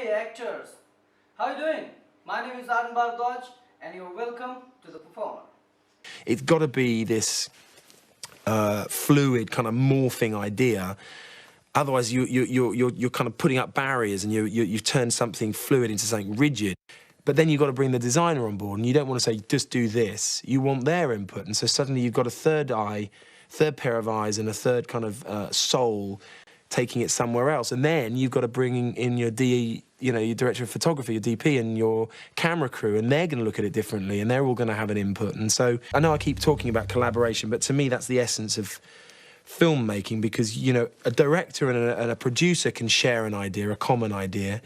Hey actors, how are you doing? My name is Arun Bardwaj and you're welcome to The Performer. It's got to be this fluid kind of morphing idea. Otherwise, you're kind of putting up barriers, and you've turned something fluid into something rigid. But then you've got to bring the designer on board, and you don't want to say, just do this. You want their input. And so suddenly you've got a third eye, third pair of eyes, and a third kind of soul taking it somewhere else. And then you've got to bring in your your director of photography, your DP, and your camera crew, and they're going to look at it differently, and they're all going to have an input. And so I know I keep talking about collaboration, but to me that's the essence of filmmaking, because a director and a producer can share an idea, a common idea.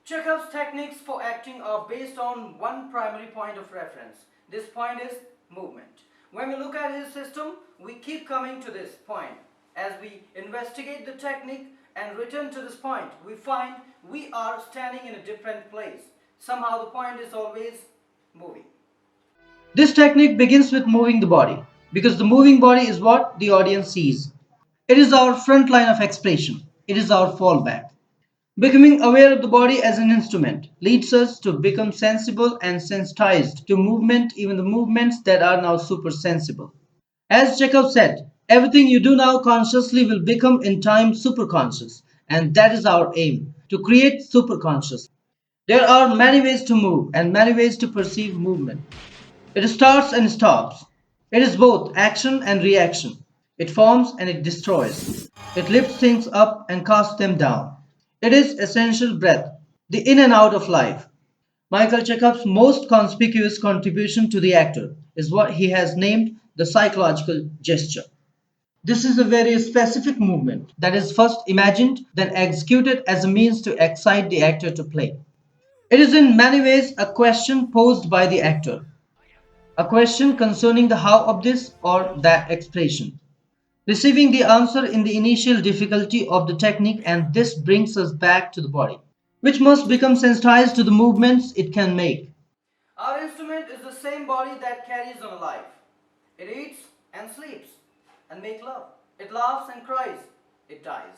Chekhov's techniques for acting are based on one primary point of reference. This point is movement. When we look at his system, we keep coming to this point. As we investigate the technique and return to this point, we find we are standing in a different place. Somehow the point is always moving. This technique begins with moving the body, because the moving body is what the audience sees. It is our front line of expression. It is our fallback. Becoming aware of the body as an instrument leads us to become sensible and sensitized to movement, even the movements that are now super sensible. As Chekhov said, everything you do now consciously will become in time superconscious, and that is our aim, to create superconscious. There are many ways to move and many ways to perceive movement. It starts and stops. It is both action and reaction. It forms and it destroys. It lifts things up and casts them down. It is essential breath, the in and out of life. Michael Chekhov's most conspicuous contribution to the actor is what he has named the psychological gesture. This is a very specific movement that is first imagined, then executed as a means to excite the actor to play. It is in many ways a question posed by the actor, a question concerning the how of this or that expression, receiving the answer in the initial difficulty of the technique, and this brings us back to the body, which must become sensitized to the movements it can make. Our instrument is the same body that carries on life. It eats and sleeps and makes love. It laughs and cries. It dies.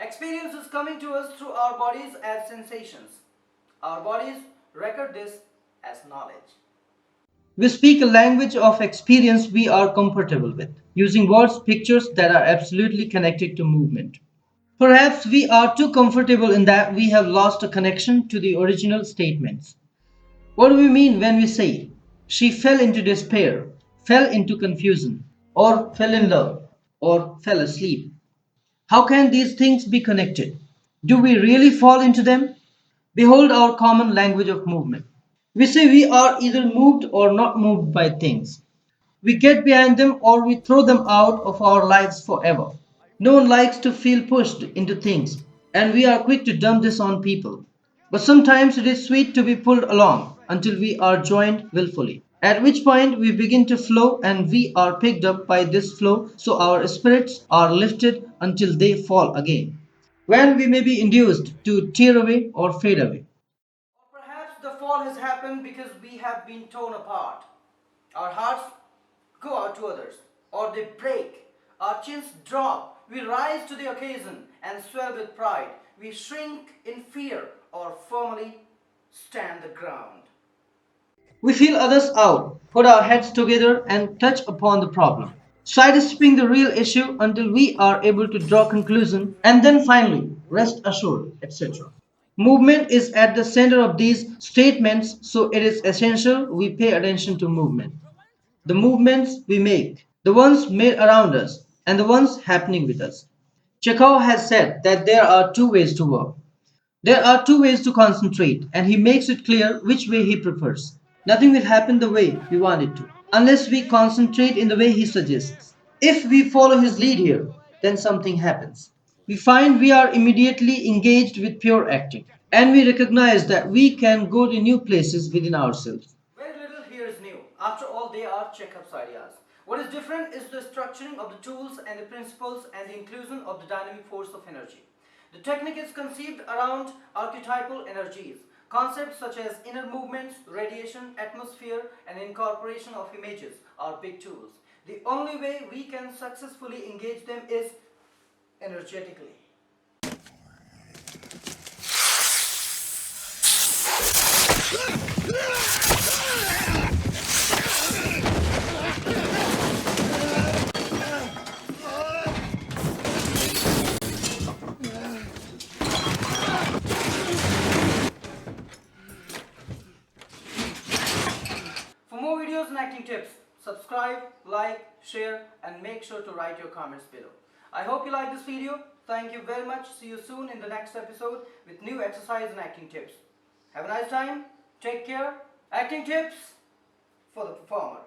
Experience is coming to us through our bodies as sensations. Our bodies record this as knowledge. We speak a language of experience we are comfortable with, using words, pictures that are absolutely connected to movement. Perhaps we are too comfortable in that we have lost a connection to the original statements. What do we mean when we say, she fell into despair, fell into confusion, or fell in love, or fell asleep? How can these things be connected? Do we really fall into them? Behold our common language of movement. We say we are either moved or not moved by things. We get behind them or we throw them out of our lives forever. No one likes to feel pushed into things, and we are quick to dump this on people. But sometimes it is sweet to be pulled along until we are joined willfully, at which point we begin to flow and we are picked up by this flow, so our spirits are lifted until they fall again, when we may be induced to tear away or fade away. Or perhaps the fall has happened because we have been torn apart. Our hearts go out to others, or they break. Our chins drop. We rise to the occasion and swell with pride. We shrink in fear or firmly stand the ground. We feel others out, put our heads together, and touch upon the problem, sidestepping the real issue until we are able to draw conclusion, and then finally rest assured, etc. Movement is at the center of these statements, so it is essential we pay attention to movement. The movements we make, the ones made around us, and the ones happening with us. Chekhov has said that there are two ways to work. There are two ways to concentrate, and he makes it clear which way he prefers. Nothing will happen the way we want it to, unless we concentrate in the way he suggests. If we follow his lead here, then something happens. We find we are immediately engaged with pure acting, and we recognize that we can go to new places within ourselves. Very little here is new. After all, they are Chekhov's ideas. What is different is the structuring of the tools and the principles and the inclusion of the dynamic force of energy. The technique is conceived around archetypal energies. Concepts such as inner movements, radiation, atmosphere, and incorporation of images are big tools. The only way we can successfully engage them is energetically. For more videos and acting tips, subscribe, like, share, and make sure to write your comments below. I hope you like this video. Thank you very much. See you soon in the next episode with new exercise and acting tips. Have a nice time. Take care. Acting tips for the performer.